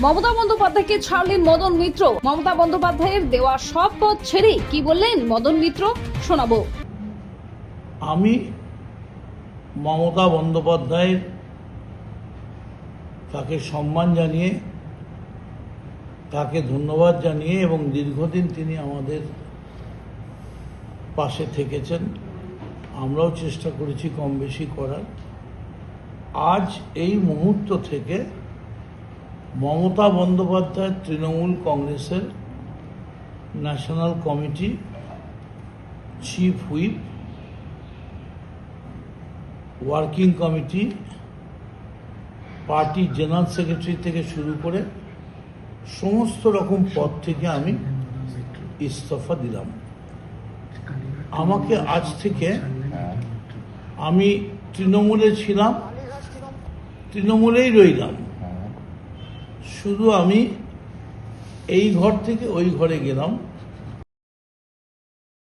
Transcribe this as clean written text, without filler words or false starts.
মমতা বন্দ্যোপাধ্যায়কে ছাড়লেন মদন মিত্র। মমতা বন্দ্যোপাধ্যায়ের দেওয়া সব পদ ছেড়ে কি বললেন মদন মিত্র, শোনাবো। আমি মমতা বন্দ্যোপাধ্যায়ের তাকে সম্মান জানিয়ে, তাকে ধন্যবাদ জানিয়ে এবং দীর্ঘদিন তিনি আমাদের পাশে থেকেছেন, আমরাও চেষ্টা করেছি কম বেশি করার। আজ এই মুহূর্ত থেকে মমতা বন্দ্যোপাধ্যায় তৃণমূল কংগ্রেসের national committee chief whip, working committee, party general secretary থেকে শুরু করে সমস্ত রকম পদ থেকে আমি ইস্তফা দিলাম। আমাকে আজ থেকে, আমি তৃণমূলে ছিলাম, তৃণমূলেই রইলাম, শুধু আমি এই ঘর থেকে ওই ঘরে গেলাম।